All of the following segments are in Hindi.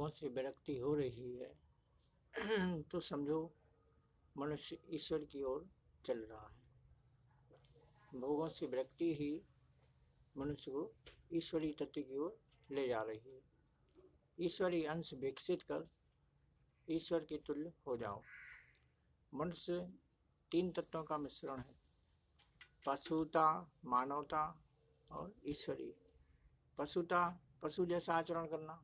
भोगों से विरक्ति हो रही है तो समझो मनुष्य ईश्वर की ओर चल रहा है। भोगों से विरक्ति ही मनुष्य को ईश्वरीय तत्व की ओर ले जा रही है। ईश्वरीय अंश विकसित कर ईश्वर के तुल्य हो जाओ। मनुष्य 3 तत्वों का मिश्रण है, पशुता, मानवता और ईश्वरीय। पशुता, पशु जैसा आचरण करना,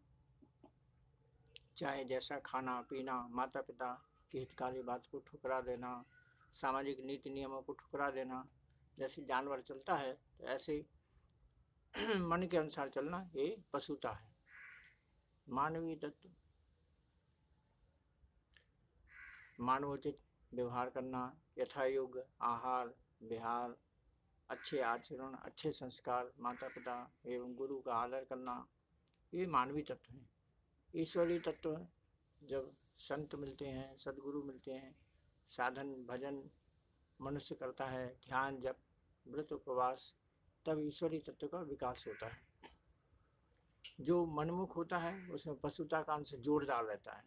चाहे जैसा खाना पीना, माता पिता की हितकारी बात को ठुकरा देना, सामाजिक नीति नियमों को ठुकरा देना। जैसे जानवर चलता है तो ऐसे मन के अनुसार चलना, ये पशुता है। मानवीय तत्व, मानवोचित व्यवहार करना, यथायोग्य आहार विहार, अच्छे आचरण, अच्छे संस्कार, माता पिता एवं गुरु का आदर करना, ये मानवीय तत्व हैं। ईश्वरीय तत्व जब संत मिलते हैं, सदगुरु मिलते हैं, साधन भजन मनुष्य करता है, ध्यान जप व्रत उपवास, तब ईश्वरीय तत्व का विकास होता है। जो मनमुख होता है उसमें पशुता का अंश जोरदार रहता है।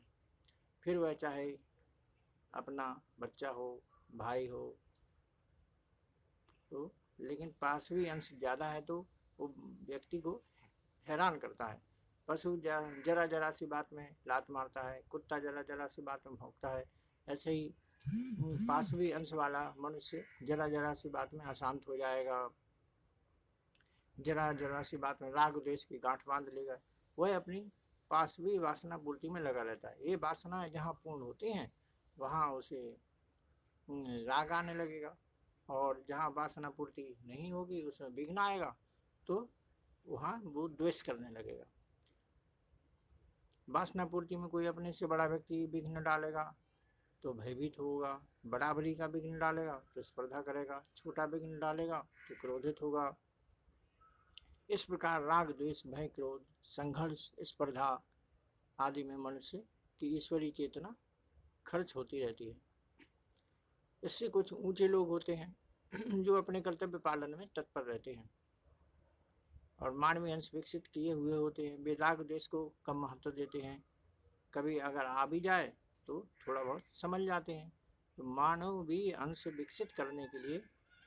फिर वह चाहे अपना बच्चा हो, भाई हो, तो लेकिन पाशवी अंश ज़्यादा है तो वो व्यक्ति को हैरान करता है। पशु जरा जरा सी बात में लात मारता है, कुत्ता जरा जरा सी बात में भौंकता है। ऐसे ही पाशवी अंश वाला मनुष्य जरा जरा सी बात में अशांत हो जाएगा, जरा जरा सी बात में राग द्वेष की गांठ बांध लेगा। वह अपनी पाशवी वासना पूर्ति में लगा रहता है। ये वासना जहाँ पूर्ण होती हैं वहाँ उसे राग आने लगेगा, और जहाँ वासना पूर्ति नहीं होगी उसमें विघ्न आएगा तो वहाँ वो द्वेष करने लगेगा। वासना पूर्ति में कोई अपने से बड़ा व्यक्ति विघ्न डालेगा तो भयभीत होगा, बराबरी का विघ्न डालेगा तो स्पर्धा करेगा, छोटा विघ्न डालेगा तो क्रोधित होगा। इस प्रकार राग द्वेष भय क्रोध संघर्ष स्पर्धा आदि में मनुष्य की ईश्वरीय चेतना खर्च होती रहती है। इससे कुछ ऊंचे लोग होते हैं जो अपने कर्तव्य पालन में तत्पर रहते हैं और मानवीय अंश विकसित किए हुए होते हैं। वे राग द्वेष को कम महत्व देते हैं, कभी अगर आ भी जाए तो थोड़ा बहुत समझ जाते हैं। तो मानवीय अंश विकसित करने के लिए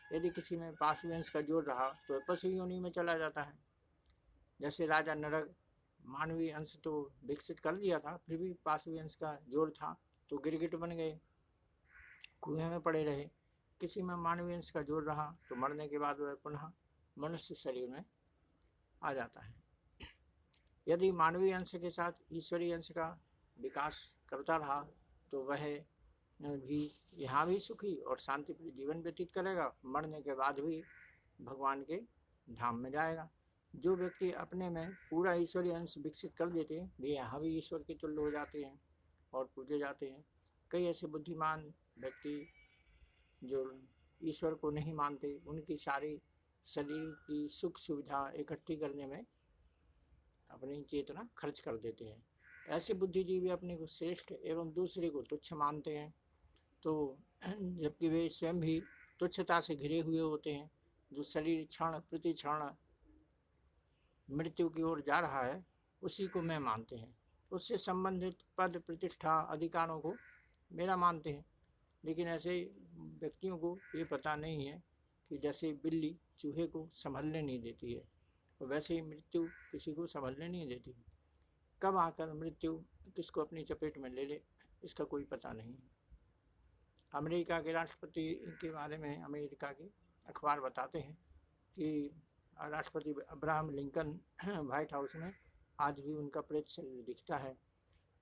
यदि किसी में पाशवी अंश का जोर रहा तो पशु योनि में चला जाता है। जैसे राजा नरक मानवीय अंश तो विकसित कर लिया था, फिर भी पाशवी अंश का जोर था तो गिरगिट बन गए, कुएं में पड़े रहे। किसी में मानवीय अंश का जोर रहा तो मरने के बाद वह पुनः मनुष्य शरीर में आ जाता है। यदि मानवीय अंश के साथ ईश्वरीय अंश का विकास करता रहा तो वह भी यहाँ भी सुखी और शांतिपूर्ण जीवन व्यतीत करेगा, मरने के बाद भी भगवान के धाम में जाएगा। जो व्यक्ति अपने में पूरा ईश्वरीय अंश विकसित कर देते हैं वे यहाँ भी ईश्वर के तुल्य हो जाते हैं और पूजे जाते हैं। कई ऐसे बुद्धिमान व्यक्ति जो ईश्वर को नहीं मानते, उनकी सारी शरीर की सुख सुविधा इकट्ठी करने में अपनी चेतना खर्च कर देते हैं। ऐसे बुद्धिजीवी अपने को श्रेष्ठ एवं दूसरे को तुच्छ मानते हैं, तो जबकि वे स्वयं भी तुच्छता से घिरे हुए होते हैं। जो शरीर क्षण प्रति क्षण मृत्यु की ओर जा रहा है उसी को मैं मानते हैं, उससे संबंधित पद प्रतिष्ठा अधिकारों को मेरा मानते हैं। लेकिन ऐसे व्यक्तियों को ये पता नहीं है कि जैसे बिल्ली चूहे को संभलने नहीं देती है और वैसे ही मृत्यु किसी को संभलने नहीं देती। कब आकर मृत्यु किसको अपनी चपेट में ले ले इसका कोई पता नहीं। अमेरिका के राष्ट्रपति के बारे में अमेरिका के अखबार बताते हैं कि राष्ट्रपति अब्राहम लिंकन व्हाइट हाउस में आज भी उनका प्रेत शरीर दिखता है।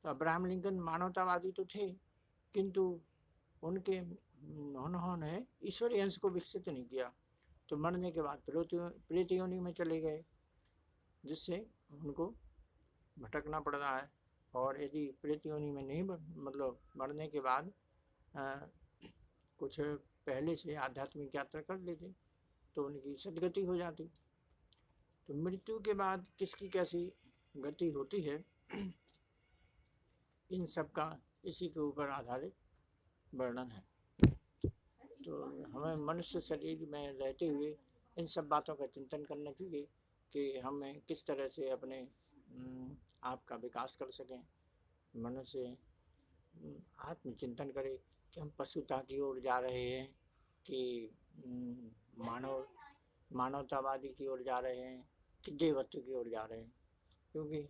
तो अब्राहम लिंकन मानवतावादी तो थे, किंतु उन्होंने ईश्वरीय अंश को विकसित नहीं किया, तो मरने के बाद प्रेत योनि में चले गए, जिससे उनको भटकना पड़ रहा है। और यदि प्रेत योनि में नहीं मतलब मरने के बाद कुछ पहले से आध्यात्मिक यात्रा कर लेते तो उनकी सदगति हो जाती। तो मृत्यु के बाद किसकी कैसी गति होती है इन सब का इसी के ऊपर आधारित वर्णन है। तो हमें मनुष्य शरीर में रहते हुए इन सब बातों का चिंतन करना चाहिए कि हमें किस तरह से अपने आपका विकास कर सकें। मनुष्य आत्मचिंतन करे कि हम पशुता की ओर जा रहे हैं कि मानवतावादी की ओर जा रहे हैं कि देवत्व की ओर जा रहे हैं। क्योंकि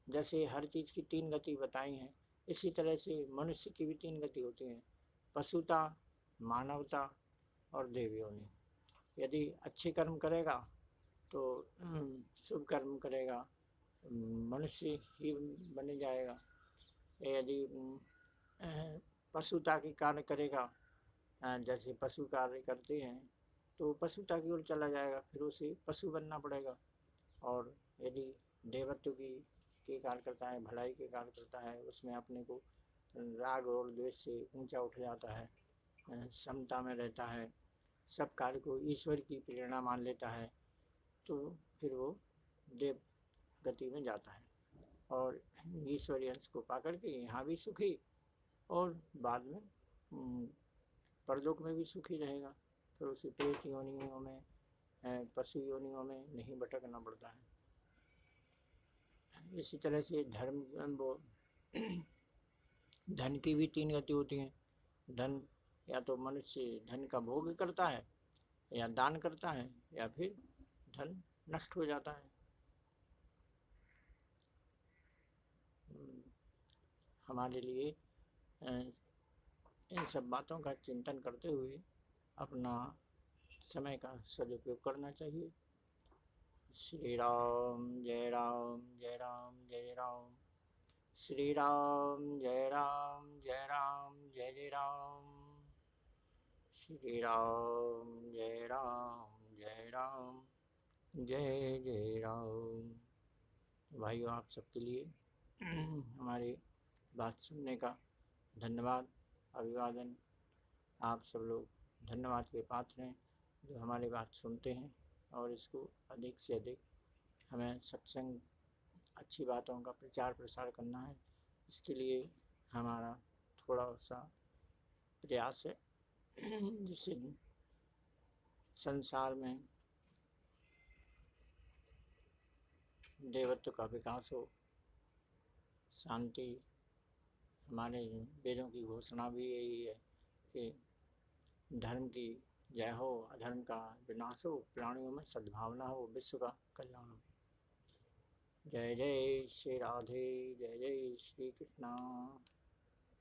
जैसे हर चीज़ की 3 गति बताई हैं, इसी तरह से मनुष्य की भी 3 गति होती हैं, पशुता, मानवता और देव योनि। यदि अच्छे कर्म करेगा तो शुभ कर्म करेगा, मनुष्य ही बन जाएगा। यदि पशुता के कार्य करेगा, जैसे पशु कार्य करते हैं, तो पशुता की ओर चला जाएगा, फिर उसे पशु बनना पड़ेगा। और यदि देवत्व के कार्य करता है, भलाई के कार्य करता है, उसमें अपने को राग और द्वेष से ऊंचा उठ जाता है, समता में रहता है, सब कार्य को ईश्वर की प्रेरणा मान लेता है, तो फिर वो देव गति में जाता है और ईश्वरी अंश को पाकर के यहाँ भी सुखी और बाद में परलोक में भी सुखी रहेगा। फिर उसे प्रेत योनियों में, पशु योनियों में नहीं भटकना पड़ता है। इसी तरह से धन की भी 3 गति होती हैं। धन या तो मनुष्य धन का भोग करता है या दान करता है, या फिर धन नष्ट हो जाता है। हमारे लिए इन सब बातों का चिंतन करते हुए अपना समय का सदुपयोग करना चाहिए। श्री राम जय राम जय राम जय राम, श्री राम जय राम जय राम जय जय राम, श्री राम जय राम जय राम जय जय राम। भाइयों, आप सबके लिए हमारी बात सुनने का धन्यवाद, अभिवादन। आप सब लोग धन्यवाद के पात्र हैं जो हमारी बात सुनते हैं, और इसको अधिक से अधिक हमें सत्संग, अच्छी बातों का प्रचार प्रसार करना है। इसके लिए हमारा थोड़ा सा प्रयास है, जिससे संसार में देवत्व का विकास हो, शांति। हमारे वेदों की घोषणा भी यही है कि धर्म की जय हो, अधर्म का विनाश हो, प्राणियों में सद्भावना हो, विश्व का कल्याण हो। जय जय श्री राधे, जय जय श्री कृष्णा।